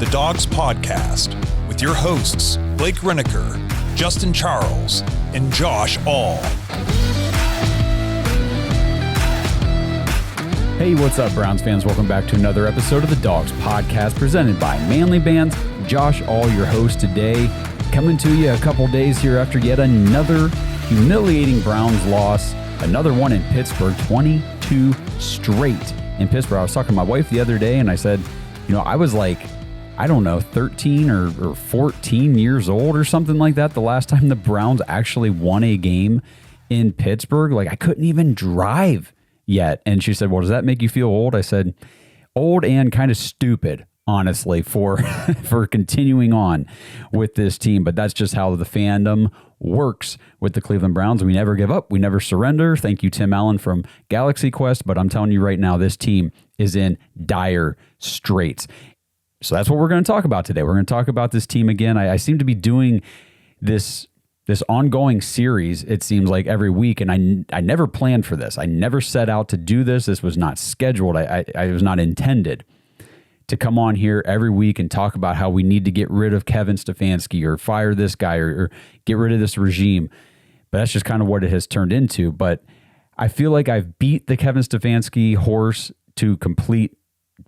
the Dawgs Podcast with your hosts, Blake Reneker, Justin Charles, and Josh All. Hey, what's up, Browns fans? Welcome back to another episode of the Dawgs Podcast presented by Manly Bands. Josh All, your host today, coming to you a couple days here after yet another humiliating Browns loss. Another one in Pittsburgh, 22 straight in Pittsburgh. I was talking to my wife the other day, and I said, I was like, 13 or 14 years old or something like that the last time the Browns actually won a game in Pittsburgh. Like, I couldn't even drive yet. And she said, well, does that make you feel old? I said, old and kind of stupid, honestly, for continuing on with this team. But that's just how the fandom works with the Cleveland Browns. We never give up. We never surrender. Thank you, Tim Allen from Galaxy Quest. But I'm telling you right now, this team is in dire straits. So that's what we're going to talk about today. We're going to talk about this team again. I seem to be doing this ongoing series, it seems like, every week, and I never planned for this. I never set out to do this. This was not scheduled. I was not intended to come on here every week and talk about how we need to get rid of Kevin Stefanski or fire this guy or get rid of this regime. But that's just kind of what it has turned into. But I feel like I've beat the Kevin Stefanski horse to complete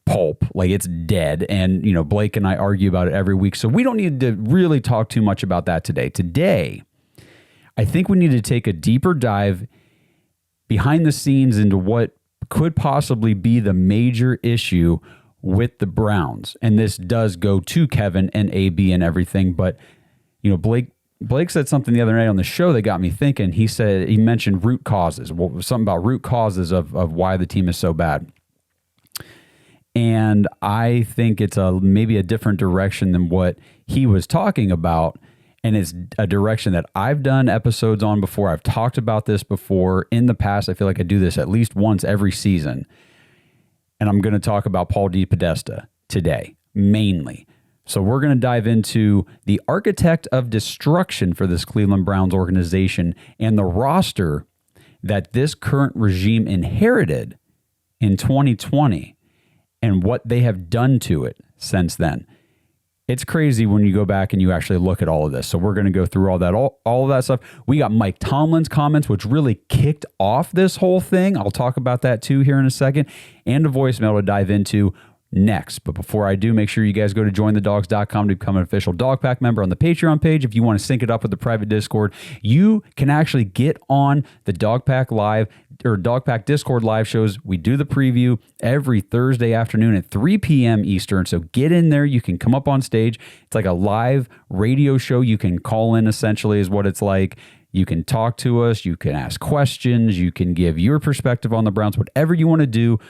pulp. Like, it's dead. And, Blake and I argue about it every week. So we don't need to really talk too much about that today. Today, I think we need to take a deeper dive behind the scenes into what could possibly be the major issue with the Browns. And this does go to Kevin and AB and everything. But, Blake said something the other night on the show that got me thinking. He mentioned root causes. Well, something about root causes of why the team is so bad. And I think it's maybe a different direction than what he was talking about. And it's a direction that I've done episodes on before. I've talked about this before in the past. I feel like I do this at least once every season. And I'm going to talk about Paul DePodesta today, mainly. So we're going to dive into the architect of destruction for this Cleveland Browns organization and the roster that this current regime inherited in 2020 and what they have done to it since then. It's crazy when you go back and you actually look at all of this. So we're going to go through all of that stuff. We got Mike Tomlin's comments, which really kicked off this whole thing. I'll talk about that too here in a second, and a voicemail to dive into next. But before I do, make sure you guys go to jointhedawgs.com to become an official Dog Pack member on the Patreon page. If you want to sync it up with the private Discord, you can actually get on the Dog Pack Live or Dog Pack Discord live shows. We do the preview every Thursday afternoon at 3 p.m. Eastern. So get in there. You can come up on stage. It's like a live radio show. You can call in, essentially, is what it's like. You can talk to us. You can ask questions. You can give your perspective on the Browns, whatever you want to do.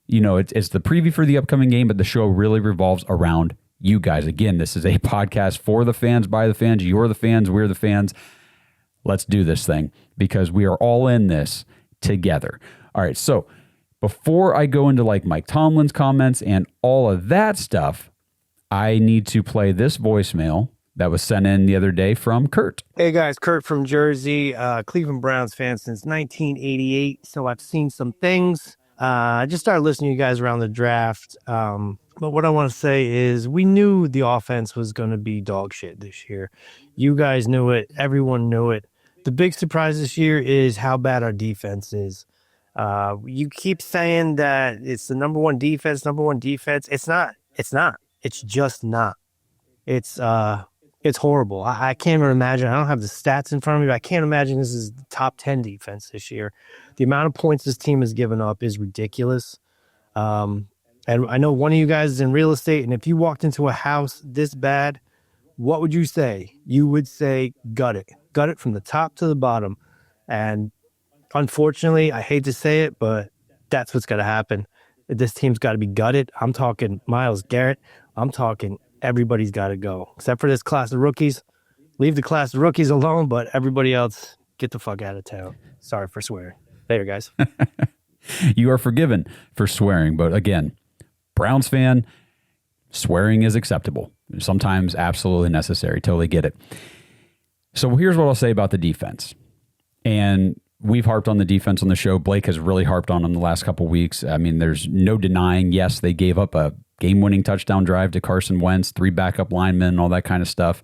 It's the preview for the upcoming game, but the show really revolves around you guys. Again, this is a podcast for the fans, by the fans. You're the fans. We're the fans. Let's do this thing because we are all in this together. All right, so before I go into Mike Tomlin's comments and all of that stuff, I need to play this voicemail that was sent in the other day from Kurt. Hey guys, Kurt from Jersey, Cleveland Browns fan since 1988, so I've seen some things. I just started listening to you guys around the draft. But what I want to say is we knew the offense was going to be dog shit this year. You guys knew it. Everyone knew it. The big surprise this year is how bad our defense is. You keep saying that it's the number one defense. It's not. It's just not. It's horrible. I can't even imagine. I don't have the stats in front of me, but I can't imagine this is the top 10 defense this year. The amount of points this team has given up is ridiculous. And I know one of you guys is in real estate, and if you walked into a house this bad, what would you say? You would say, gut it. Gut it from the top to the bottom. And unfortunately, I hate to say it, but that's what's got to happen. This team's got to be gutted. I'm talking Myles Garrett. I'm talking everybody's got to go, except for this class of rookies. Leave the class of rookies alone, but everybody else, get the fuck out of town. Sorry for swearing. Later, guys. You are forgiven for swearing, but again, Browns fan, swearing is acceptable. Sometimes absolutely necessary. Totally get it. So here's what I'll say about the defense. And we've harped on the defense on the show. Blake has really harped on them the last couple weeks. I mean, there's no denying, yes, they gave up a game-winning touchdown drive to Carson Wentz, 3 backup linemen, all that kind of stuff.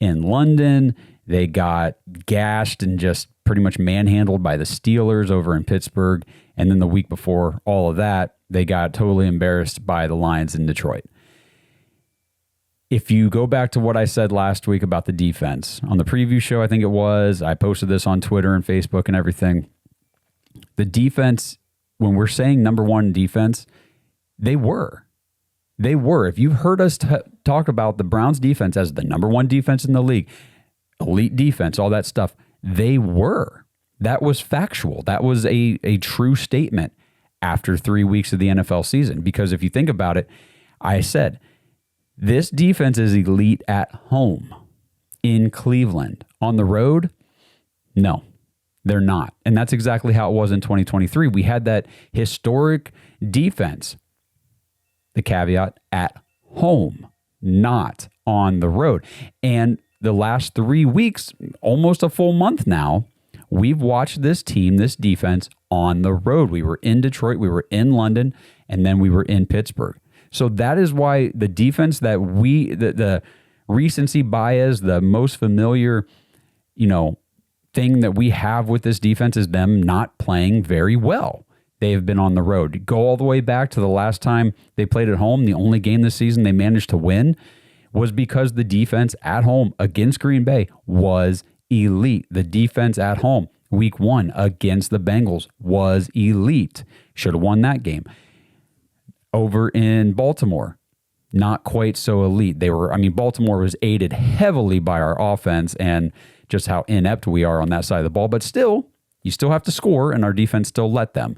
In London, they got gashed and just pretty much manhandled by the Steelers over in Pittsburgh. And then the week before all of that, they got totally embarrassed by the Lions in Detroit. If you go back to what I said last week about the defense, on the preview show, I think it was, I posted this on Twitter and Facebook and everything. The defense, when we're saying number one defense, they were. They were. If you've heard us talk about the Browns defense as the number one defense in the league, elite defense, all that stuff, they were. That was factual. That was a true statement after 3 weeks of the NFL season. Because if you think about it, I said, this defense is elite at home in Cleveland. On the road, no, they're not. And that's exactly how it was in 2023. We had that historic defense. The caveat, at home, not on the road. And the last 3 weeks, almost a full month now, we've watched this team, this defense, on the road. We were in Detroit, we were in London, and then we were in Pittsburgh. So that is why the defense that the recency bias, the most familiar, thing that we have with this defense is them not playing very well. They have been on the road. Go all the way back to the last time they played at home. The only game this season they managed to win was because the defense at home against Green Bay was elite. The defense at home, week 1 against the Bengals, was elite. Should have won that game. Over in Baltimore, not quite so elite. Baltimore was aided heavily by our offense and just how inept we are on that side of the ball. But still, you still have to score, and our defense still let them.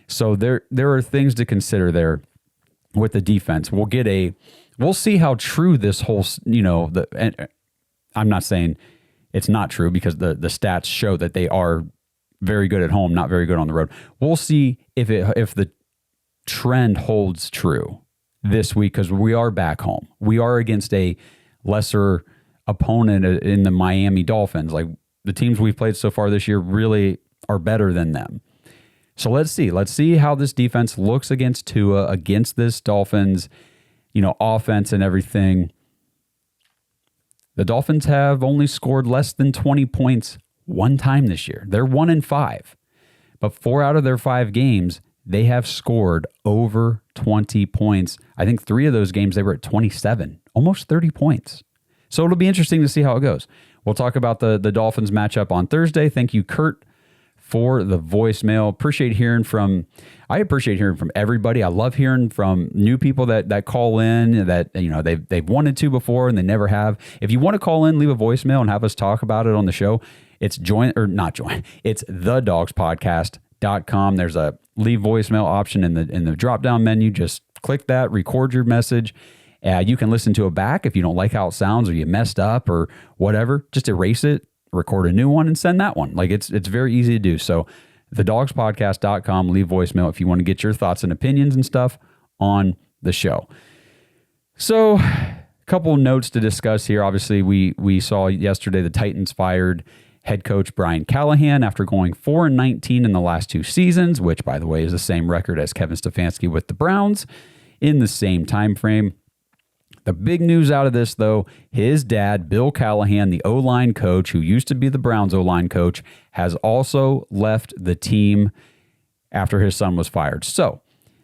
So there are things to consider there with the defense. We'll see how true this whole, and I'm not saying it's not true because the stats show that they are very good at home, not very good on the road. We'll see if the trend holds true this week because we are back home. We are against a lesser opponent in the Miami Dolphins. Like the teams we've played so far this year really are better than them. So let's see how this defense looks against Tua, against this Dolphins, offense and everything. The Dolphins have only scored less than 20 points one time this year. They're 1-5, but 4 out of their 5 games, they have scored over 20 points. I think 3 of those games they were at 27, almost 30 points. So it'll be interesting to see how it goes. We'll talk about the Dolphins matchup on Thursday. Thank you, Kurt, for the voicemail. I appreciate hearing from everybody. I love hearing from new people that call in that they've wanted to before and they never have. If you want to call in, leave a voicemail and have us talk about it on the show. It's it's thedawgspodcast.com. There's a leave voicemail option in the drop-down menu. Just click that, record your message. You can listen to it back if you don't like how it sounds or you messed up or whatever. Just erase it, record a new one, and send that one. Like it's very easy to do. So thedawgspodcast.com, leave voicemail if you want to get your thoughts and opinions and stuff on the show. So a couple notes to discuss here. Obviously, we saw yesterday the Titans fired head coach Brian Callahan after going 4-19 in the last 2 seasons, which, by the way, is the same record as Kevin Stefanski with the Browns in the same time frame. The big news out of this, though, his dad, Bill Callahan, the O-line coach who used to be the Browns O-line coach, has also left the team after his son was fired. So,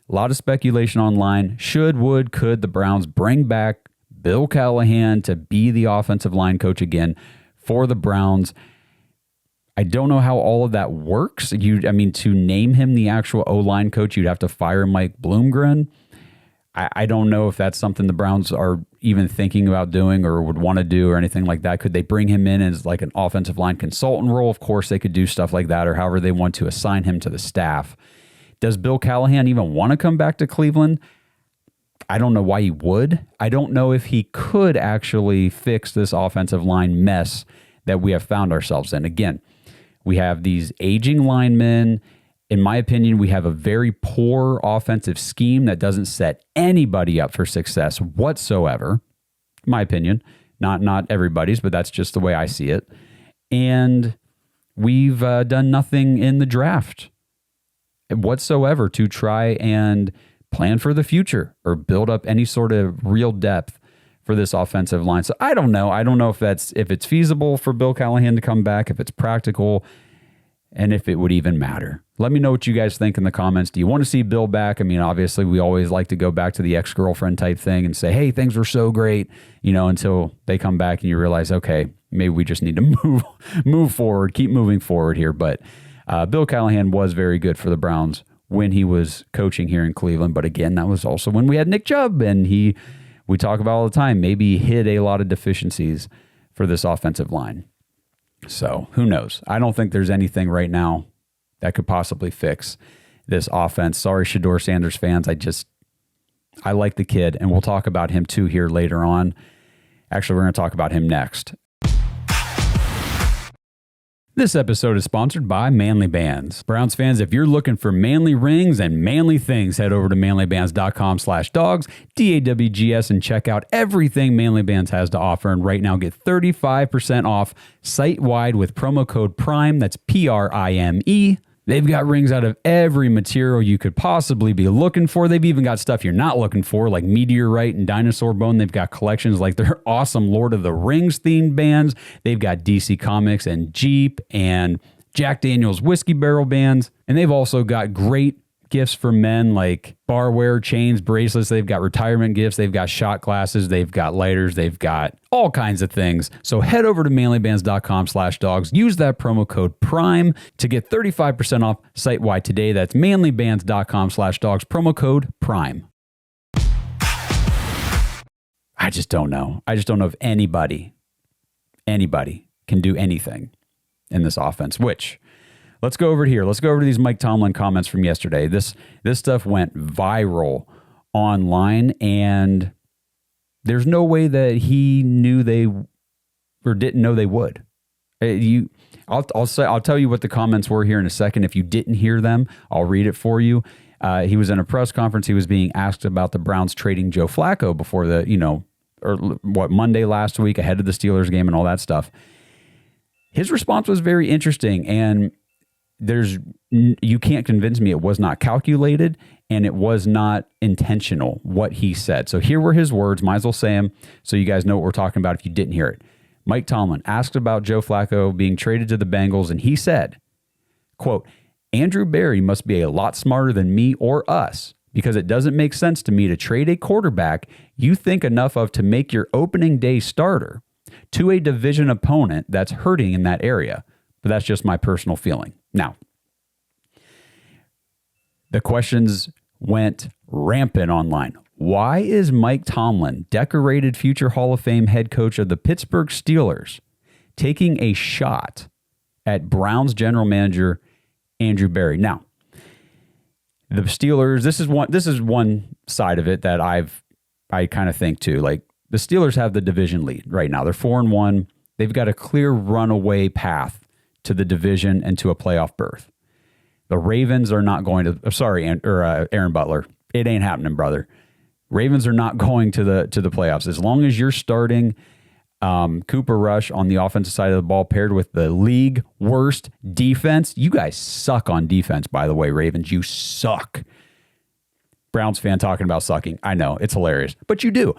a lot of speculation online. Could the Browns bring back Bill Callahan to be the offensive line coach again for the Browns? I don't know how all of that works. To name him the actual O-line coach, you'd have to fire Mike Bloomgren. I don't know if that's something the Browns are even thinking about doing or would want to do or anything like that. Could they bring him in as like an offensive line consultant role? Of course, they could do stuff like that or however they want to assign him to the staff. Does Bill Callahan even want to come back to Cleveland? I don't know why he would. I don't know if he could actually fix this offensive line mess that we have found ourselves in. Again, we have these aging linemen. In my opinion, we have a very poor offensive scheme that doesn't set anybody up for success whatsoever. In my opinion, not everybody's, but that's just the way I see it. And we've done nothing in the draft whatsoever to try and plan for the future or build up any sort of real depth for this offensive line. So I don't know. I don't know if it's feasible for Bill Callahan to come back, if it's practical, and if it would even matter. Let me know what you guys think in the comments. Do you want to see Bill back? I mean, obviously, we always like to go back to the ex-girlfriend type thing and say, hey, things were so great, until they come back and you realize, okay, maybe we just need to move forward, keep moving forward here. But Bill Callahan was very good for the Browns when he was coaching here in Cleveland. But again, that was also when we had Nick Chubb, and we talk about all the time, maybe hid a lot of deficiencies for this offensive line. So who knows? I don't think there's anything right now that could possibly fix this offense. Sorry, Shedeur Sanders fans. I like the kid, and we'll talk about him too here later on. Actually, we're going to talk about him next. This episode is sponsored by Manly Bands. Browns fans, if you're looking for manly rings and manly things, head over to manlybands.com/dogs, DAWGS, and check out everything Manly Bands has to offer. And right now, get 35% off site-wide with promo code PRIME. That's PRIME. They've got rings out of every material you could possibly be looking for. They've even got stuff you're not looking for, like meteorite and dinosaur bone. They've got collections like their awesome Lord of the Rings themed bands. They've got DC Comics and Jeep and Jack Daniel's whiskey barrel bands. And they've also got great gifts for men like barware, chains, bracelets. They've got retirement gifts. They've got shot glasses. They've got lighters. They've got all kinds of things. So head over to manlybands.com/dogs. Use that promo code PRIME to get 35% off site-wide today. That's manlybands.com/dogs. Promo code PRIME. I just don't know. I just don't know if anybody can do anything in this offense, which... Let's go over here. Let's go over to these Mike Tomlin comments from yesterday. This stuff went viral online, and there's no way that he knew they or didn't know they would. I'll tell you what the comments were here in a second. If you didn't hear them, I'll read it for you. He was in a press conference. He was being asked about the Browns trading Joe Flacco before Monday last week ahead of the Steelers game and all that stuff. His response was very interesting, and you can't convince me it was not calculated and it was not intentional what he said. So here were his words. Might as well say them so you guys know what we're talking about if you didn't hear it. Mike Tomlin asked about Joe Flacco being traded to the Bengals, and he said, quote, Andrew Berry must be a lot smarter than me or us because it doesn't make sense to me to trade a quarterback you think enough of to make your opening day starter to a division opponent that's hurting in that area. But that's just my personal feeling. Now, the questions went rampant online. Why is Mike Tomlin, decorated future Hall of Fame head coach of the Pittsburgh Steelers, taking a shot at Browns general manager Andrew Berry? Now, the Steelers, this is one side of it that I kind of think too. Like, the Steelers have the division lead right now. They're 4-1. They've got a clear runaway path to the division and to a playoff berth. The Ravens are not going to, Aaron Butler. It ain't happening, brother. Ravens are not going to the playoffs. As long as you're starting Cooper Rush on the offensive side of the ball paired with the league worst defense. You guys suck on defense, by the way, Ravens. You suck. Browns fan talking about sucking. I know, it's hilarious, but you do.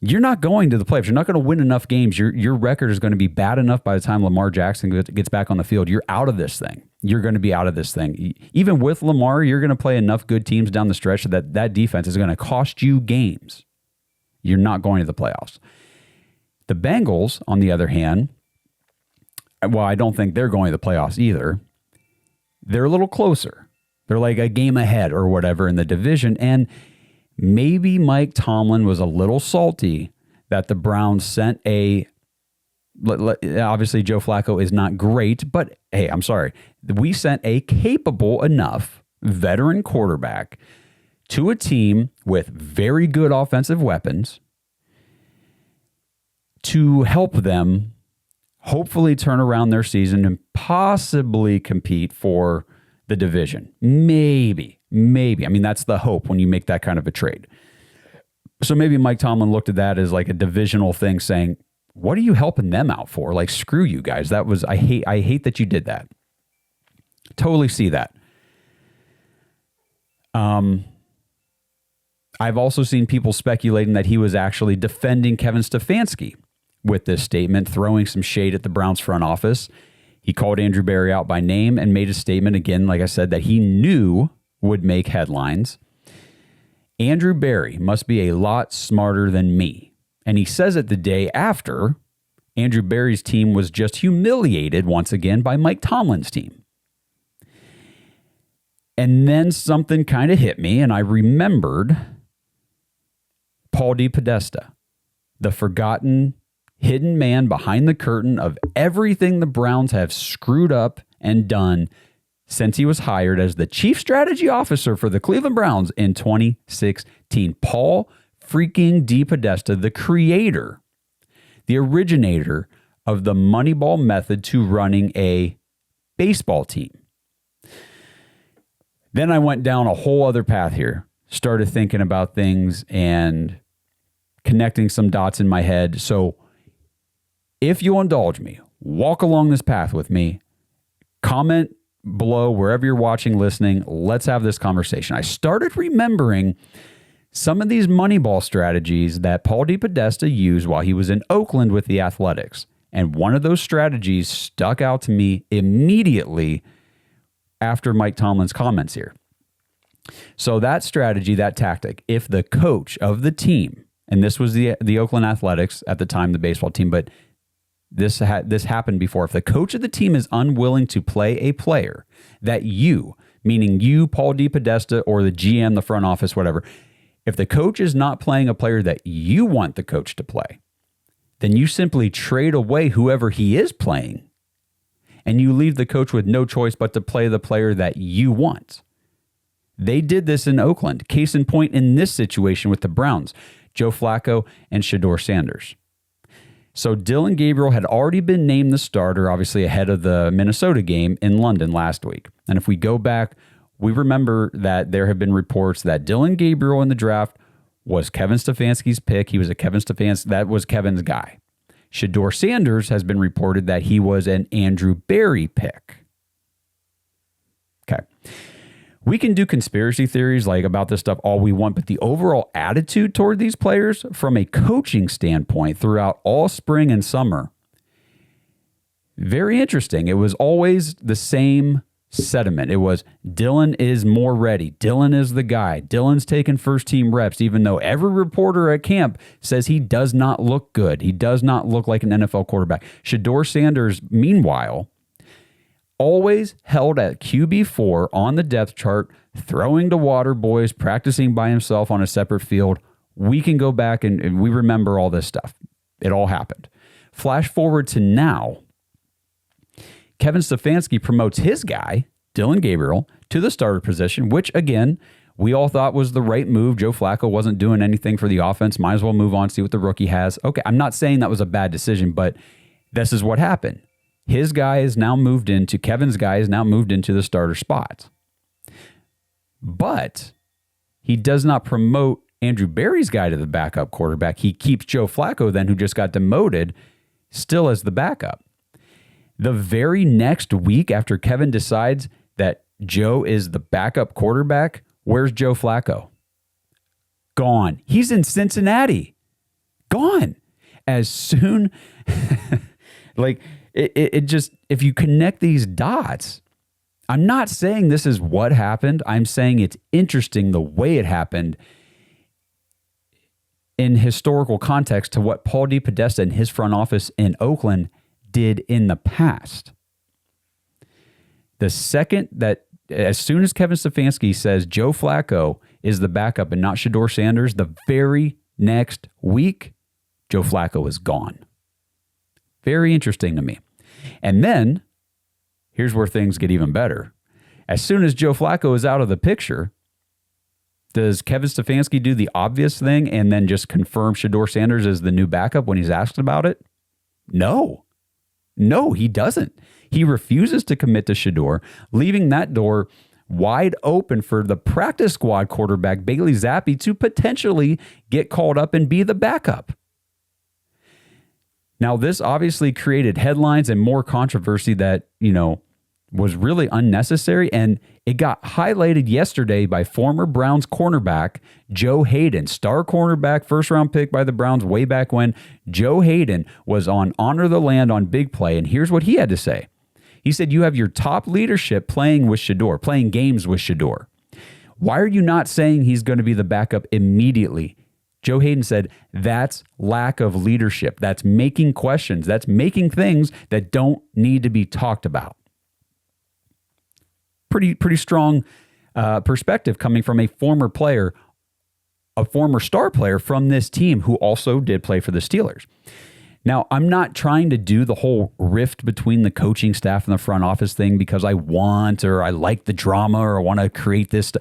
You're not going to the playoffs. You're not going to win enough games. Your record is going to be bad enough by the time Lamar Jackson gets back on the field. You're out of this thing. You're going to be out of this thing. Even with Lamar, you're going to play enough good teams down the stretch that defense is going to cost you games. You're not going to the playoffs. The Bengals, on the other hand, well, I don't think they're going to the playoffs either. They're a little closer. They're like a game ahead or whatever in the division, and maybe Mike Tomlin was a little salty that the Browns sent obviously Joe Flacco is not great, but hey, I'm sorry. We sent a capable enough veteran quarterback to a team with very good offensive weapons to help them hopefully turn around their season and possibly compete for the division. Maybe. I mean, that's the hope when you make that kind of a trade. So maybe Mike Tomlin looked at that as like a divisional thing saying, what are you helping them out for? Like, screw you guys. I hate that you did that. Totally see that. I've also seen people speculating that he was actually defending Kevin Stefanski with this statement, throwing some shade at the Browns front office. He called Andrew Berry out by name and made a statement, again, like I said, that he knew would make headlines. Andrew Berry must be a lot smarter than me. And he says it the day after Andrew Berry's team was just humiliated once again by Mike Tomlin's team. And then something kind of hit me, and I remembered Paul DePodesta, the forgotten hidden man behind the curtain of everything the Browns have screwed up and done since he was hired as the chief strategy officer for the Cleveland Browns in 2016. Paul freaking DePodesta, the creator, the originator of the Moneyball method to running a baseball team. Then I went down a whole other path here, started thinking about things and connecting some dots in my head. So if you'll indulge me, walk along this path with me, comment below wherever you're watching, listening. Let's have this conversation. I started remembering some of these Moneyball strategies that Paul DePodesta used while he was in Oakland with the Athletics. And one of those strategies stuck out to me immediately after Mike Tomlin's comments here. So that strategy, that tactic, if the coach of the team, and this was the Oakland Athletics at the time, the baseball team, but this happened before. If the coach of the team is unwilling to play a player that you, meaning you, Paul DePodesta, or the GM, the front office, whatever, if the coach is not playing a player that you want the coach to play, then you simply trade away whoever he is playing, and you leave the coach with no choice but to play the player that you want. They did this in Oakland. Case in point in this situation with the Browns, Joe Flacco and Shedeur Sanders. So Dylan Gabriel had already been named the starter, obviously ahead of the Minnesota game in London last week. And if we go back, we remember that there have been reports that Dylan Gabriel in the draft was Kevin Stefanski's pick. He was that was Kevin's guy. Shedeur Sanders has been reported that he was an Andrew Berry pick. Okay. We can do conspiracy theories like about this stuff all we want, but the overall attitude toward these players from a coaching standpoint throughout all spring and summer, very interesting. It was always the same sentiment. It was Dylan is more ready. Dylan is the guy. Dylan's taking first team reps, even though every reporter at camp says he does not look good. He does not look like an NFL quarterback. Shedeur Sanders, meanwhile, always held at QB4 on the depth chart, throwing to water boys, practicing by himself on a separate field. We can go back and we remember all this stuff. It all happened. Flash forward to now. Kevin Stefanski promotes his guy, Dylan Gabriel, to the starter position, which, again, we all thought was the right move. Joe Flacco wasn't doing anything for the offense. Might as well move on, see what the rookie has. Okay, I'm not saying that was a bad decision, but this is what happened. His guy is now moved into, Kevin's guy is now moved into the starter spot. But he does not promote Andrew Berry's guy to the backup quarterback. He keeps Joe Flacco then, who just got demoted, still as the backup. The very next week after Kevin decides that Joe is the backup quarterback, where's Joe Flacco? Gone. He's in Cincinnati. Gone. As soon, like, it just, if you connect these dots, I'm not saying this is what happened. I'm saying it's interesting the way it happened in historical context to what Paul DePodesta and his front office in Oakland did in the past. The second that, as soon as Kevin Stefanski says Joe Flacco is the backup and not Shedeur Sanders, the very next week, Joe Flacco is gone. Very interesting to me. And then, here's where things get even better. As soon as Joe Flacco is out of the picture, does Kevin Stefanski do the obvious thing and then just confirm Shedeur Sanders as the new backup when he's asked about it? No, he doesn't. He refuses to commit to Shedeur, leaving that door wide open for the practice squad quarterback Bailey Zappi to potentially get called up and be the backup. Now, this obviously created headlines and more controversy that, was really unnecessary, and it got highlighted yesterday by former Browns cornerback Joe Hayden, star cornerback, first-round pick by the Browns way back when. Joe Hayden was on Honor the Land on Big Play, and here's what he had to say. He said, you have your top leadership playing with Shedeur, playing games with Shedeur. Why are you not saying he's going to be the backup immediately? Joe Hayden said, that's lack of leadership. That's making questions. That's making things that don't need to be talked about. Pretty strong perspective coming from a former player, a former star player from this team who also did play for the Steelers. Now, I'm not trying to do the whole rift between the coaching staff and the front office thing because I want or I like the drama or I want to create this.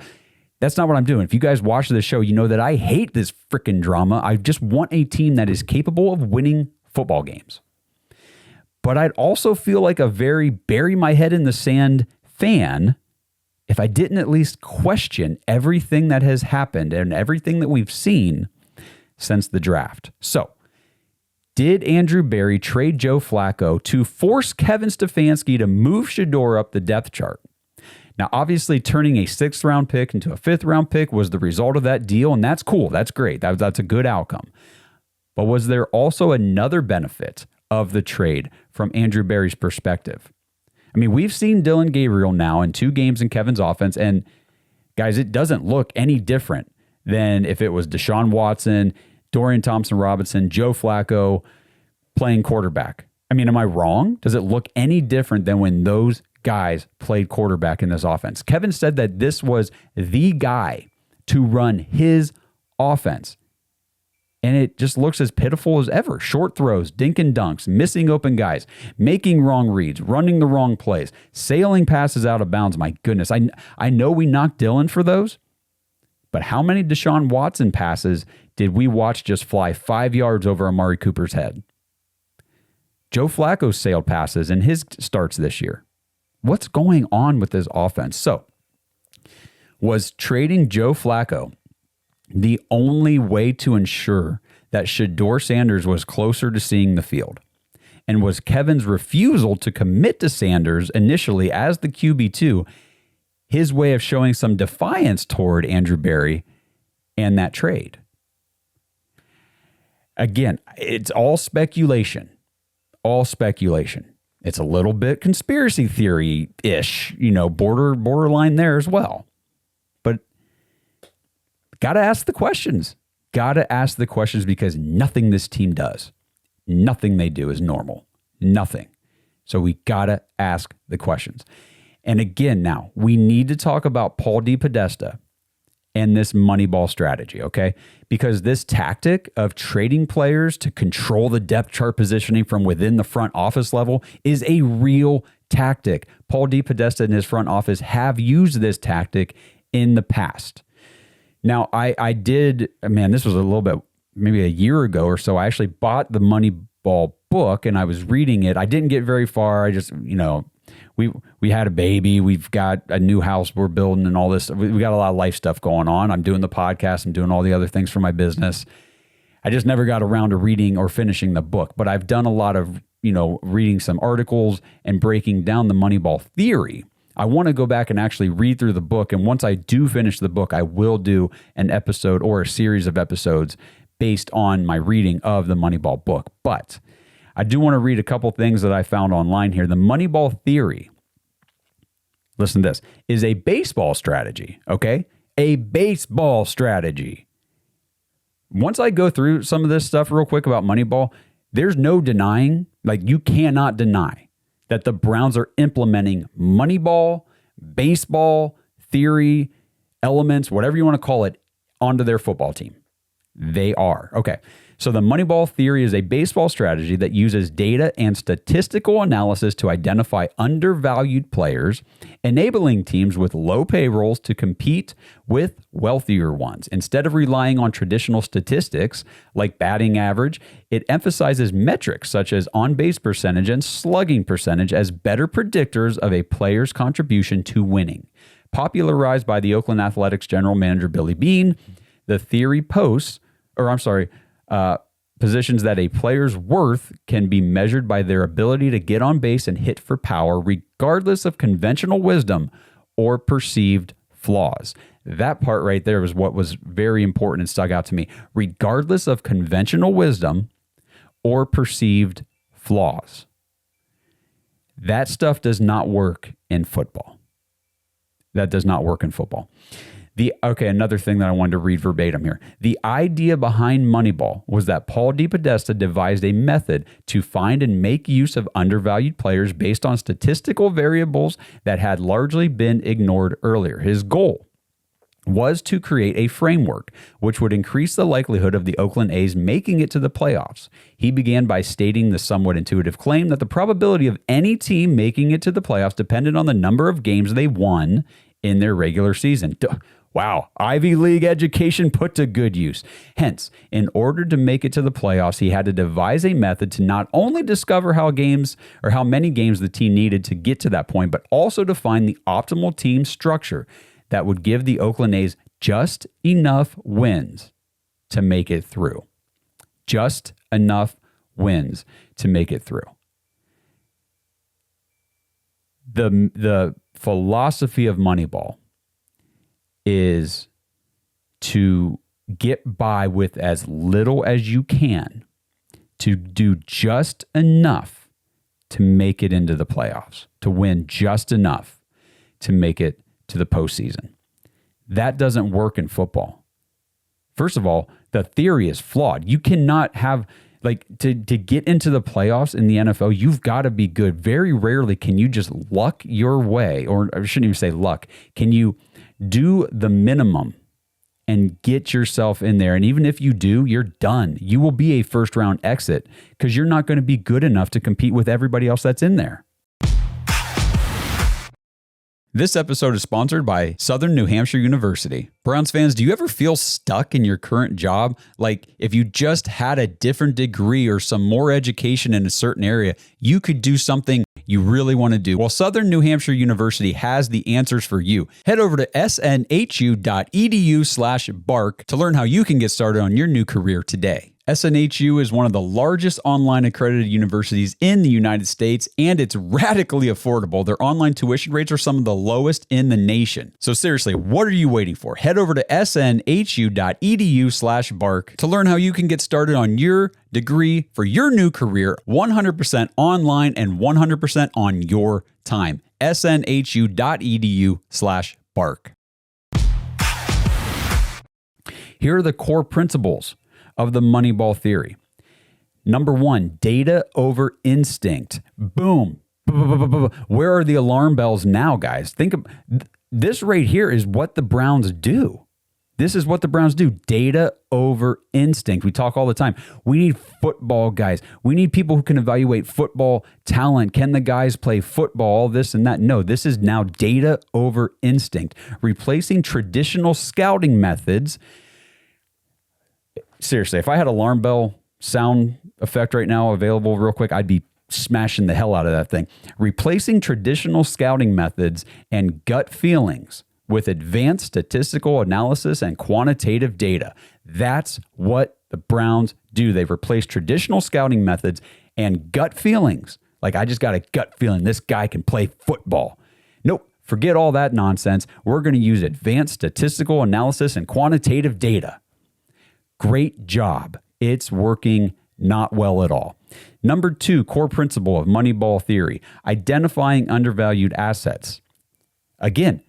That's not what I'm doing. If you guys watch this show, you know that I hate this freaking drama. I just want a team that is capable of winning football games. But I'd also feel like a very bury my head in the sand fan if I didn't at least question everything that has happened and everything that we've seen since the draft. So, did Andrew Berry trade Joe Flacco to force Kevin Stefanski to move Shedeur up the depth chart? Now, obviously, turning a 6th-round pick into a 5th-round pick was the result of that deal, and that's cool. That's great. That's a good outcome. But was there also another benefit of the trade from Andrew Berry's perspective? I mean, we've seen Dylan Gabriel now in 2 games in Kevin's offense, and guys, it doesn't look any different than if it was Deshaun Watson, Dorian Thompson-Robinson, Joe Flacco playing quarterback. I mean, am I wrong? Does it look any different than when those guys played quarterback in this offense? Kevin said that this was the guy to run his offense. And it just looks as pitiful as ever. Short throws, dink and dunks, missing open guys, making wrong reads, running the wrong plays, sailing passes out of bounds. My goodness, I know we knocked Dylan for those, but how many Deshaun Watson passes did we watch just fly 5 yards over Amari Cooper's head? Joe Flacco sailed passes in his starts this year. What's going on with this offense? So, was trading Joe Flacco the only way to ensure that Shedeur Sanders was closer to seeing the field? And was Kevin's refusal to commit to Sanders initially as the QB2 his way of showing some defiance toward Andrew Berry and that trade? Again, it's all speculation. All speculation. It's a little bit conspiracy theory-ish, borderline there as well. But got to ask the questions. Got to ask the questions because nothing this team does, nothing they do is normal. Nothing. So we got to ask the questions. And again, now, we need to talk about Paul DePodesta and this Moneyball strategy, okay? Because this tactic of trading players to control the depth chart positioning from within the front office level is a real tactic. Paul DePodesta and his front office have used this tactic in the past. Now, I did, this was a little bit, maybe a year ago or so, I actually bought the Moneyball book and I was reading it. I didn't get very far. I just, we had a baby. We've got a new house we're building and all this. We got a lot of life stuff going on. I'm doing the podcast. I'm doing all the other things for my business. I just never got around to reading or finishing the book. But I've done a lot of, reading some articles and breaking down the Moneyball theory. I want to go back and actually read through the book. And once I do finish the book, I will do an episode or a series of episodes based on my reading of the Moneyball book. But I do want to read a couple things that I found online here. The Moneyball theory, listen to this, is a baseball strategy, okay? A baseball strategy. Once I go through some of this stuff real quick about Moneyball, there's no denying, you cannot deny that the Browns are implementing Moneyball, baseball, theory, elements, whatever you want to call it, onto their football team. They are. Okay. So the Moneyball theory is a baseball strategy that uses data and statistical analysis to identify undervalued players, enabling teams with low payrolls to compete with wealthier ones. Instead of relying on traditional statistics like batting average, it emphasizes metrics such as on-base percentage and slugging percentage as better predictors of a player's contribution to winning. Popularized by the Oakland Athletics general manager Billy Beane, the theory positions that a player's worth can be measured by their ability to get on base and hit for power, regardless of conventional wisdom or perceived flaws. That part right there was what was very important and stuck out to me. Regardless of conventional wisdom or perceived flaws. That stuff does not work in football. That does not work in football. Another thing that I wanted to read verbatim here. The idea behind Moneyball was that Paul DePodesta devised a method to find and make use of undervalued players based on statistical variables that had largely been ignored earlier. His goal was to create a framework which would increase the likelihood of the Oakland A's making it to the playoffs. He began by stating the somewhat intuitive claim that the probability of any team making it to the playoffs depended on the number of games they won in their regular season. Wow, Ivy League education put to good use. Hence, in order to make it to the playoffs, he had to devise a method to not only discover how many games the team needed to get to that point, but also to find the optimal team structure that would give the Oakland A's just enough wins to make it through. Just enough wins to make it through. The philosophy of Moneyball is to get by with as little as you can to do just enough to make it into the playoffs, to win just enough to make it to the postseason. That doesn't work in football. First of all, the theory is flawed. You cannot have, to get into the playoffs in the NFL, you've got to be good. Very rarely can you just luck your way, or I shouldn't even say luck. Can you do the minimum and get yourself in there? And even if you do, you're done. You will be a first round exit because you're not going to be good enough to compete with everybody else that's in there. This episode is sponsored by Southern New Hampshire University. Browns fans, do you ever feel stuck in your current job? Like if you just had a different degree or some more education in a certain area, you could do something you really want to do. Well, Southern New Hampshire University has the answers for you. Head over to snhu.edu/bark to learn how you can get started on your new career today. SNHU is one of the largest online accredited universities in the United States, and it's radically affordable. Their online tuition rates are some of the lowest in the nation. So seriously, what are you waiting for? Head over to snhu.edu/bark to learn how you can get started on your degree for your new career, 100% online and 100% on your time. snhu.edu/bark. Here are the core principles of the Moneyball theory. Number one, data over instinct. Boom. Where are the alarm bells now, guys? Think of this right here is what the Browns do. This is what the Browns do. Data over instinct. We talk all the time. We need football guys. We need people who can evaluate football talent. Can the guys play football? All this and that. No, this is now data over instinct. Replacing traditional scouting methods. Seriously, if I had alarm bell sound effect right now available real quick, I'd be smashing the hell out of that thing. Replacing traditional scouting methods and gut feelings with advanced statistical analysis and quantitative data. That's what the Browns do. They've replaced traditional scouting methods and gut feelings. Like, I just got a gut feeling this guy can play football. Nope, forget all that nonsense. We're going to use advanced statistical analysis and quantitative data. Great job. It's working not well at all. Number two, core principle of Moneyball theory, identifying undervalued assets. Again,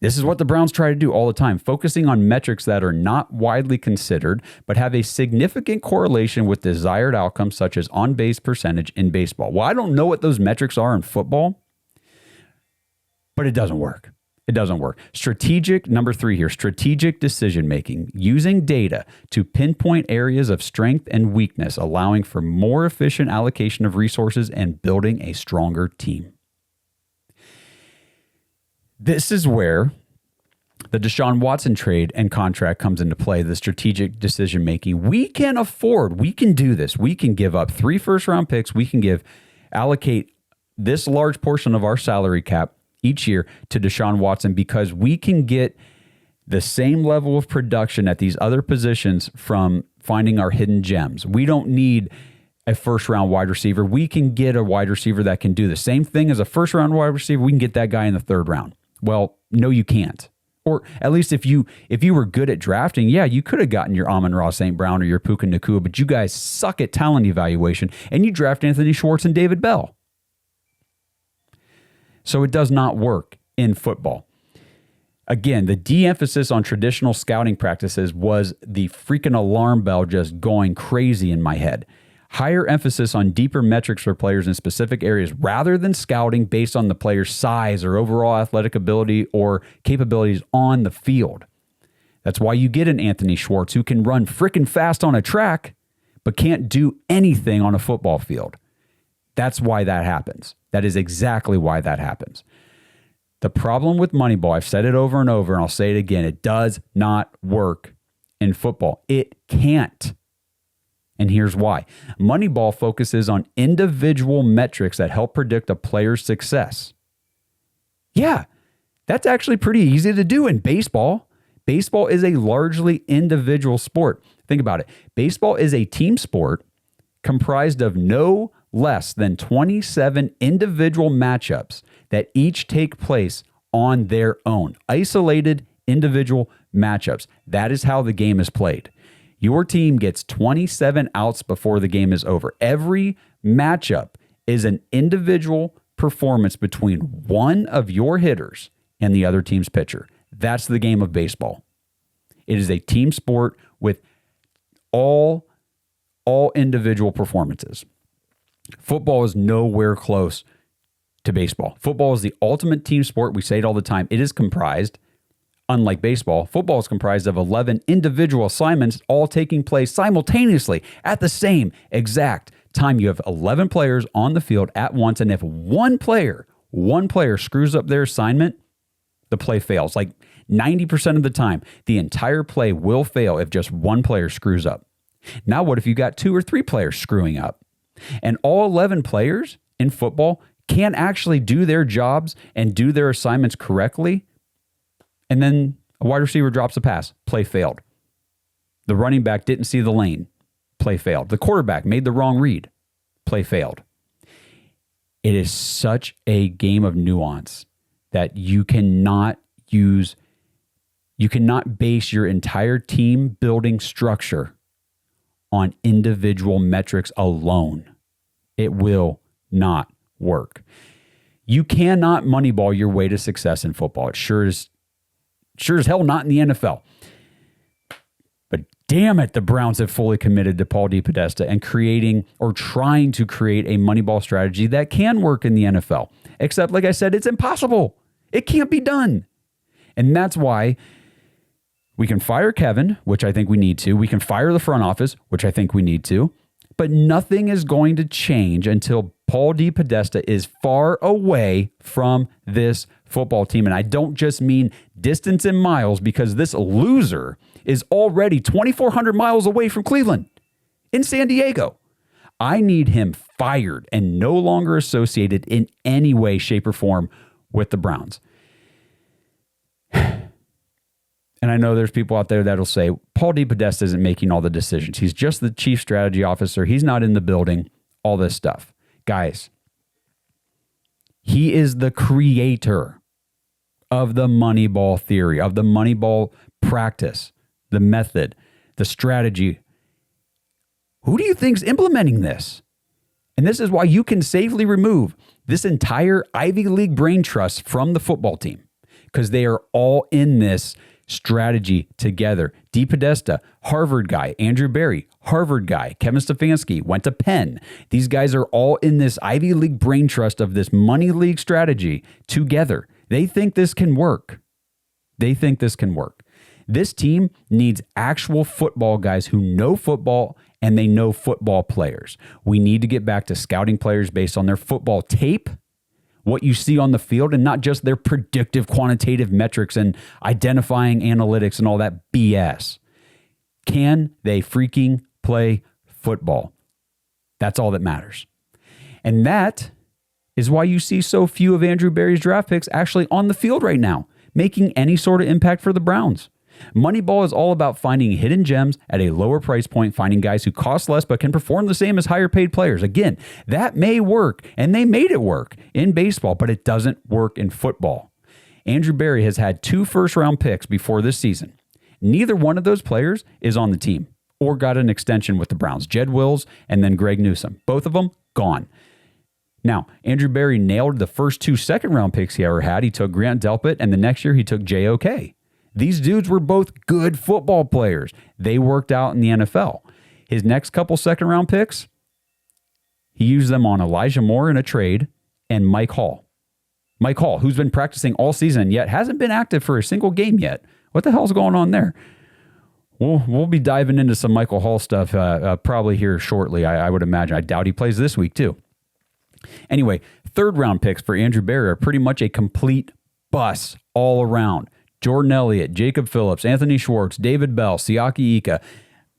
this is what the Browns try to do all the time, focusing on metrics that are not widely considered, but have a significant correlation with desired outcomes such as on-base percentage in baseball. Well, I don't know what those metrics are in football, but it doesn't work. It doesn't work. Number three here, strategic decision-making, using data to pinpoint areas of strength and weakness, allowing for more efficient allocation of resources and building a stronger team. This is where the Deshaun Watson trade and contract comes into play, the strategic decision-making. We can do this. We can give up 3 first-round picks. We can allocate this large portion of our salary cap each year to Deshaun Watson because we can get the same level of production at these other positions from finding our hidden gems. We don't need a first-round wide receiver. We can get a wide receiver that can do the same thing as a first-round wide receiver. We can get that guy in the third round. Well, no, you can't. Or at least if you were good at drafting, yeah, you could have gotten your Amon-Ra St. Brown or your Puka Nacua, but you guys suck at talent evaluation, and you draft Anthony Schwartz and David Bell. So it does not work in football. Again, the de-emphasis on traditional scouting practices was the freaking alarm bell just going crazy in my head. Higher emphasis on deeper metrics for players in specific areas rather than scouting based on the player's size or overall athletic ability or capabilities on the field. That's why you get an Anthony Schwartz who can run freaking fast on a track but can't do anything on a football field. That's why that happens. That is exactly why that happens. The problem with Moneyball, I've said it over and over, and I'll say it again, it does not work in football. It can't. And here's why. Moneyball focuses on individual metrics that help predict a player's success. Yeah, that's actually pretty easy to do in baseball. Baseball is a largely individual sport. Think about it. Baseball is a team sport comprised of no less than 27 individual matchups that each take place on their own. Isolated individual matchups. That is how the game is played. Your team gets 27 outs before the game is over. Every matchup is an individual performance between one of your hitters and the other team's pitcher. That's the game of baseball. It is a team sport with all individual performances. Football is nowhere close to baseball. Football is the ultimate team sport. We say it all the time. It is comprised, unlike baseball, football is comprised of 11 individual assignments all taking place simultaneously at the same exact time. You have 11 players on the field at once, and if one player screws up their assignment, the play fails. Like 90% of the time, the entire play will fail if just one player screws up. Now, what if you got 2 or 3 players screwing up? And all 11 players in football can't actually do their jobs and do their assignments correctly. And then a wide receiver drops a pass. Play failed. The running back didn't see the lane. Play failed. The quarterback made the wrong read. Play failed. It is such a game of nuance that you cannot base your entire team building structure on individual metrics alone. It will not work. You cannot Moneyball your way to success in football. It sure as hell not in the NFL. But damn it, the Browns have fully committed to Paul DePodesta and creating or trying to create a Moneyball strategy that can work in the NFL. Except, like I said, it's impossible. It can't be done. And that's why we can fire Kevin, which I think we need to. We can fire the front office, which I think we need to. But nothing is going to change until Paul DePodesta is far away from this football team. And I don't just mean distance in miles, because this loser is already 2,400 miles away from Cleveland in San Diego. I need him fired and no longer associated in any way, shape, or form with the Browns. And I know there's people out there that'll say, Paul DePodesta isn't making all the decisions. He's just the chief strategy officer. He's not in the building, all this stuff. Guys, he is the creator of the Moneyball theory, of the Moneyball practice, the method, the strategy. Who do you think's implementing this? And this is why you can safely remove this entire Ivy League brain trust from the football team, because they are all in this strategy together. DePodesta, Harvard guy. Andrew Berry, Harvard guy. Kevin Stefanski went to Penn. These guys are all in this Ivy League brain trust of this money league strategy together. They think this can work. This team needs actual football guys who know football and they know football players. We need to get back to scouting players based on their football tape, what you see on the field, and not just their predictive quantitative metrics and identifying analytics and all that BS. Can they freaking play football? That's all that matters. And that is why you see so few of Andrew Berry's draft picks actually on the field right now, making any sort of impact for the Browns. Moneyball is all about finding hidden gems at a lower price point, finding guys who cost less but can perform the same as higher paid players. Again, that may work, and they made it work in baseball, but it doesn't work in football. Andrew Berry has had 2 first-round picks before this season. Neither one of those players is on the team or got an extension with the Browns. Jed Wills and then Greg Newsome. Both of them gone. Now, Andrew Berry nailed the first 2 second-round picks he ever had. He took Grant Delpit, and the next year he took J.O.K. These dudes were both good football players. They worked out in the NFL. His next couple second-round picks, he used them on Elijah Moore in a trade and Mike Hall. Mike Hall, who's been practicing all season yet hasn't been active for a single game yet. What the hell's going on there? We'll be diving into some Michael Hall stuff probably here shortly, I would imagine. I doubt he plays this week too. Anyway, third-round picks for Andrew Berry are pretty much a complete bust all around. Jordan Elliott, Jacob Phillips, Anthony Schwartz, David Bell, Siaki Ika,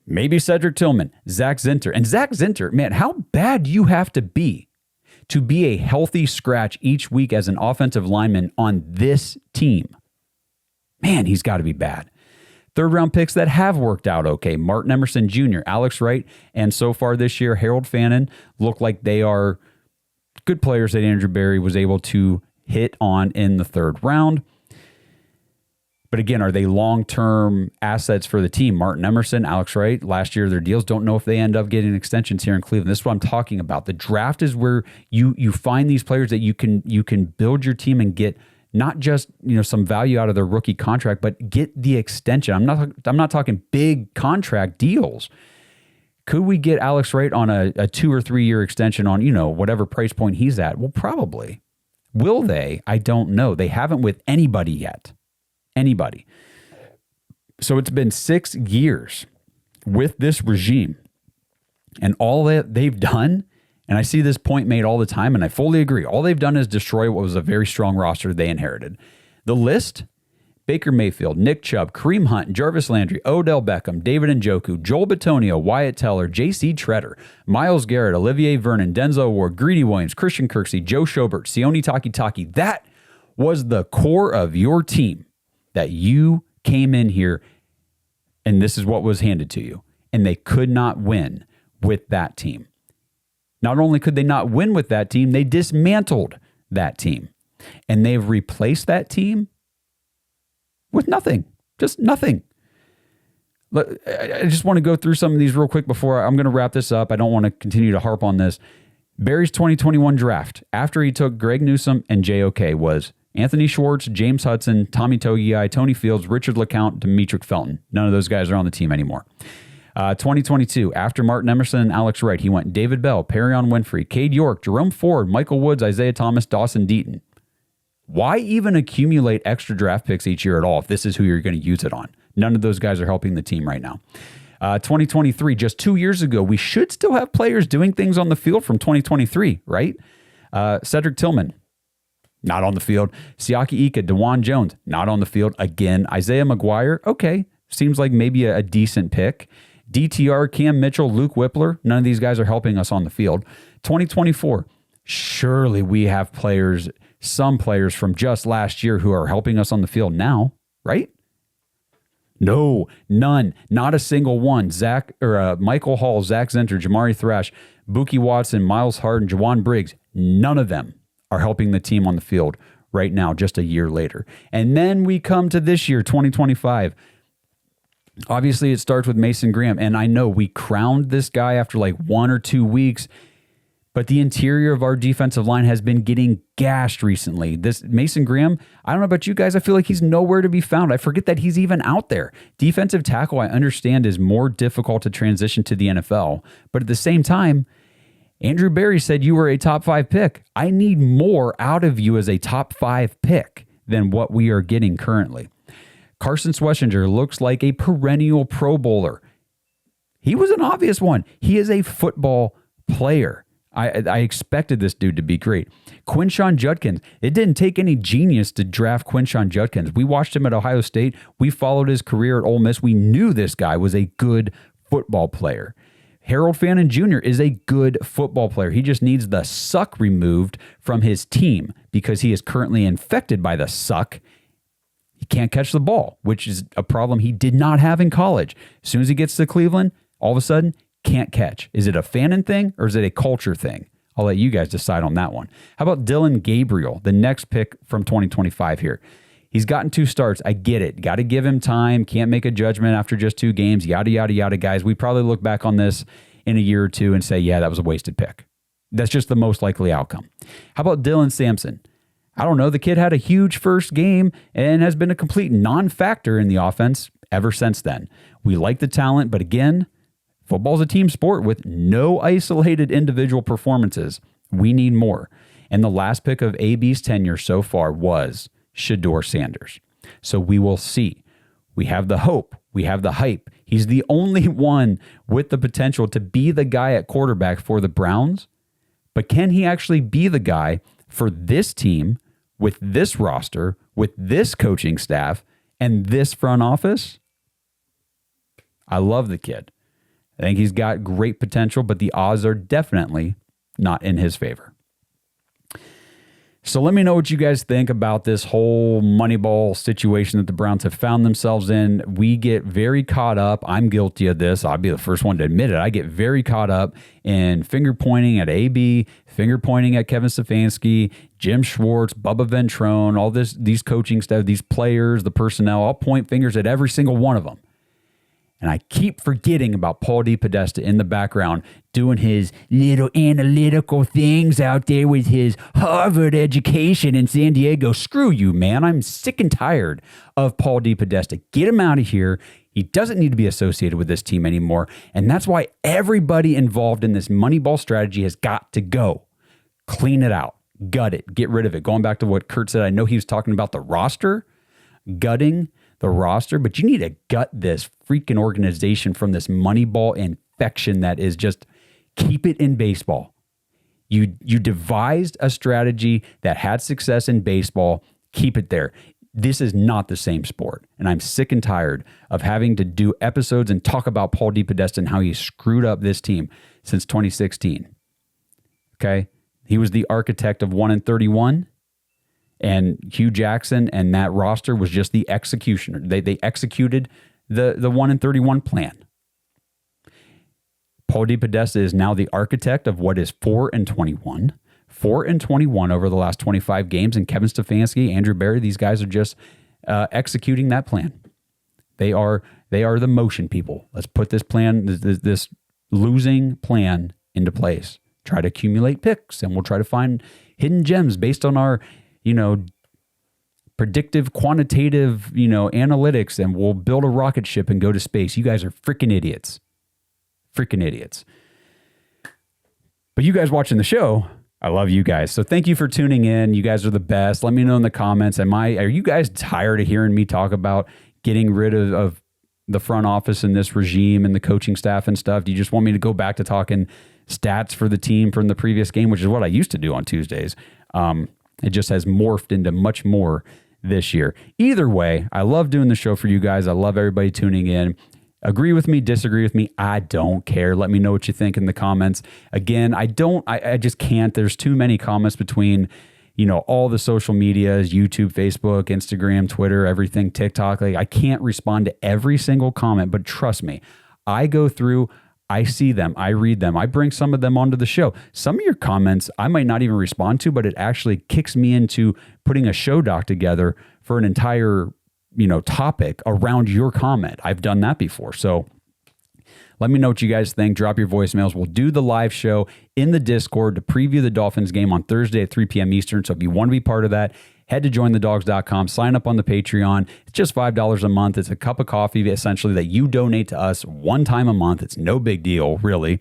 maybe Cedric Tillman, Zach Zinter. And Zach Zinter, man, how bad do you have to be a healthy scratch each week as an offensive lineman on this team? Man, he's got to be bad. Third-round picks that have worked out okay. Martin Emerson Jr., Alex Wright, and so far this year, Harold Fannin look like they are good players that Andrew Berry was able to hit on in the third round. But again, are they long-term assets for the team? Martin Emerson, Alex Wright, last year their deals, don't know if they end up getting extensions here in Cleveland. This is what I'm talking about. The draft is where you find these players that you can build your team and get not just some value out of their rookie contract, but get the extension. I'm not talking big contract deals. Could we get Alex Wright on a 2 or 3 year extension on whatever price point he's at? Well, probably. Will they? I don't know. They haven't with anybody yet. Anybody. So it's been 6 years with this regime, and all that they've done, and I see this point made all the time, and I fully agree, all they've done is destroy what was a very strong roster they inherited. The list: Baker Mayfield, Nick Chubb, Kareem Hunt, Jarvis Landry, Odell Beckham, David Njoku, Joel Bitonio, Wyatt Teller, J.C. Treader, Myles Garrett, Olivier Vernon, Denzel Ward, Greedy Williams, Christian Kirksey, Joe Schobert, Sione Takitaki. That was the core of your team that you came in here, and this is what was handed to you. And they could not win with that team. Not only could they not win with that team, they dismantled that team. And they've replaced that team with nothing. Just nothing. I just want to go through some of these real quick before I'm going to wrap this up. I don't want to continue to harp on this. Berry's 2021 draft, after he took Greg Newsome and JOK, was Anthony Schwartz, James Hudson, Tommy Togiai, Tony Fields, Richard LeCount, Demetric Felton. None of those guys are on the team anymore. 2022, after Martin Emerson and Alex Wright, he went David Bell, Perrion Winfrey, Cade York, Jerome Ford, Michael Woods, Isaiah Thomas, Dawson Deaton. Why even accumulate extra draft picks each year at all if this is who you're going to use it on? None of those guys are helping the team right now. 2023, just 2 years ago, we should still have players doing things on the field from 2023, right? Cedric Tillman, not on the field. Siaki Ika, DeJuan Jones, not on the field. Again, Isaiah McGuire, okay, seems like maybe a decent pick. DTR, Cam Mitchell, Luke Whippler, none of these guys are helping us on the field. 2024, surely we have players, some players from just last year who are helping us on the field now, right? No, none, not a single one. Michael Hall, Zach Zinter, Jamari Thrash, Buki Watson, Miles Harden, Jawan Briggs, none of them are helping the team on the field right now, just a year later. And then we come to this year, 2025. Obviously, it starts with Mason Graham, and I know we crowned this guy after like 1 or 2 weeks, but the interior of our defensive line has been getting gashed recently. This Mason Graham, I don't know about you guys, I feel like he's nowhere to be found. I forget that he's even out there. Defensive tackle, I understand, is more difficult to transition to the NFL, but at the same time, Andrew Berry said you were a top 5 pick. I need more out of you as a top 5 pick than what we are getting currently. Carson Schlesinger looks like a perennial Pro Bowler. He was an obvious one. He is a football player. I expected this dude to be great. Quinshon Judkins. It didn't take any genius to draft Quinshon Judkins. We watched him at Ohio State. We followed his career at Ole Miss. We knew this guy was a good football player. Harold Fannin Jr. is a good football player. He just needs the suck removed from his team because he is currently infected by the suck. can't catch the ball, which is a problem he did not have in college. As soon as he gets to Cleveland, all of a sudden, can't catch. Is it a Fannin thing or is it a culture thing? I'll let you guys decide on that one. How about Dylan Gabriel, the next pick from 2025 here? He's gotten 2 starts. I get it. Got to give him time. Can't make a judgment after just 2 games. Yada, yada, yada, guys. We probably look back on this in a year or 2 and say, yeah, that was a wasted pick. That's just the most likely outcome. How about Dylan Sampson? I don't know. The kid had a huge first game and has been a complete non-factor in the offense ever since then. We like the talent, but again, football's a team sport with no isolated individual performances. We need more. And the last pick of AB's tenure so far was Shedeur Sanders. So we will see. We have the hope. We have the hype. He's the only one with the potential to be the guy at quarterback for the Browns. But can he actually be the guy for this team with this roster, with this coaching staff, and this front office? I love the kid. I think he's got great potential, but the odds are definitely not in his favor. So let me know what you guys think about this whole Moneyball situation that the Browns have found themselves in. We get very caught up. I'm guilty of this. I'll be the first one to admit it. I get very caught up in finger pointing at AB, finger pointing at Kevin Stefanski, Jim Schwartz, Bubba Ventrone, all these coaching staff, these players, the personnel. I'll point fingers at every single one of them. And I keep forgetting about Paul DePodesta in the background doing his little analytical things out there with his Harvard education in San Diego. Screw you, man. I'm sick and tired of Paul DePodesta. Get him out of here. He doesn't need to be associated with this team anymore. And that's why everybody involved in this Moneyball strategy has got to go. Clean it out. Gut it. Get rid of it. Going back to what Kurt said, I know he was talking about the roster, gutting the roster, but you need to gut this freaking organization from this Moneyball infection that is just keep it in baseball. You devised a strategy that had success in baseball. Keep it there. This is not the same sport. And I'm sick and tired of having to do episodes and talk about Paul DePodesta and how he screwed up this team since 2016. Okay? He was the architect of 1-31. And Hugh Jackson and that roster was just the executioner. They executed the 1-31 plan. Paul DePodesta is now the architect of what is 4-21. 4-21 over the last 25 games. And Kevin Stefanski, Andrew Berry, these guys are just executing that plan. They are the motion people. Let's put this plan, this losing plan into place. Try to accumulate picks, and we'll try to find hidden gems based on our predictive, quantitative, analytics, and we'll build a rocket ship and go to space. You guys are freaking idiots. Freaking idiots. But you guys watching the show, I love you guys. So thank you for tuning in. You guys are the best. Let me know in the comments. Are you guys tired of hearing me talk about getting rid of the front office and this regime and the coaching staff and stuff? Do you just want me to go back to talking stats for the team from the previous game, which is what I used to do on Tuesdays? It just has morphed into much more this year. Either way, I love doing the show for you guys. I love everybody tuning in. Agree with me, disagree with me. I don't care. Let me know what you think in the comments. Again, I just can't. There's too many comments between, all the social medias, YouTube, Facebook, Instagram, Twitter, everything, TikTok. I can't respond to every single comment, but trust me, I go through, I see them, I read them, I bring some of them onto the show. Some of your comments I might not even respond to, but it actually kicks me into putting a show doc together for an entire, topic around your comment. I've done that before. So let me know what you guys think. Drop your voicemails. We'll do the live show in the Discord to preview the Dolphins game on Thursday at 3 p.m. Eastern. So if you want to be part of that, head to jointhedawgs.com, sign up on the Patreon. It's just $5 a month. It's a cup of coffee, essentially, that you donate to us one time a month. It's no big deal, really.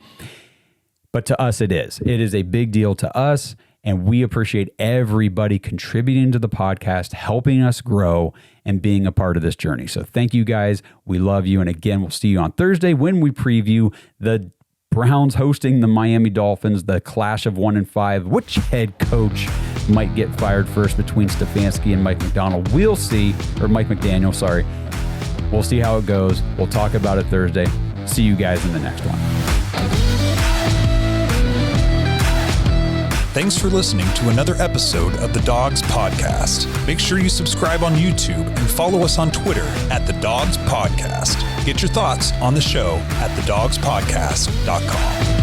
But to us, it is. It is a big deal to us, and we appreciate everybody contributing to the podcast, helping us grow, and being a part of this journey. So thank you, guys. We love you. And again, we'll see you on Thursday when we preview the Browns hosting the Miami Dolphins, the clash of 1 and 5. Which head coach might get fired first between Stefanski and Mike McDaniel? We'll see. Or Mike McDaniel, sorry. We'll see how it goes. We'll talk about it Thursday. See you guys in the next one. Thanks for listening to another episode of the Dawgs Podcast. Make sure you subscribe on YouTube and follow us on Twitter at the Dawgs Podcast. Get your thoughts on the show at thedawgspodcast.com.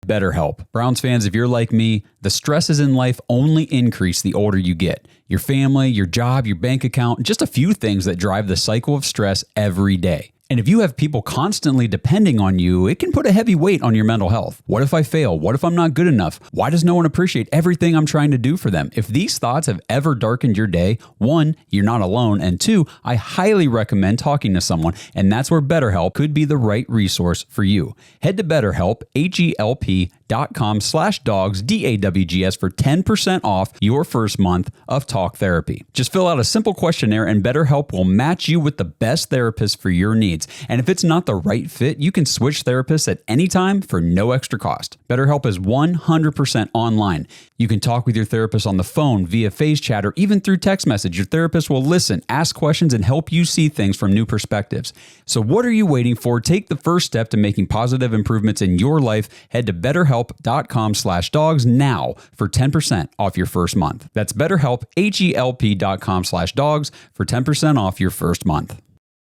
BetterHelp. Browns fans, if you're like me, the stresses in life only increase the older you get. Your family, your job, your bank account, just a few things that drive the cycle of stress every day. And if you have people constantly depending on you, it can put a heavy weight on your mental health. What if I fail? What if I'm not good enough? Why does no one appreciate everything I'm trying to do for them? If these thoughts have ever darkened your day, 1, you're not alone, and 2, I highly recommend talking to someone, and that's where BetterHelp could be the right resource for you. Head to BetterHelp, HELP.com/Dawgs, DAWGS for 10% off your first month of talk therapy. Just fill out a simple questionnaire and BetterHelp will match you with the best therapist for your needs. And if it's not the right fit, you can switch therapists at any time for no extra cost. BetterHelp is 100% online. You can talk with your therapist on the phone, via FaceChat, or even through text message. Your therapist will listen, ask questions, and help you see things from new perspectives. So what are you waiting for? Take the first step to making positive improvements in your life. Head to BetterHelp.com/Dawgs now for 10% off your first month. That's BetterHelp, HELP.com/Dawgs for 10% off your first month.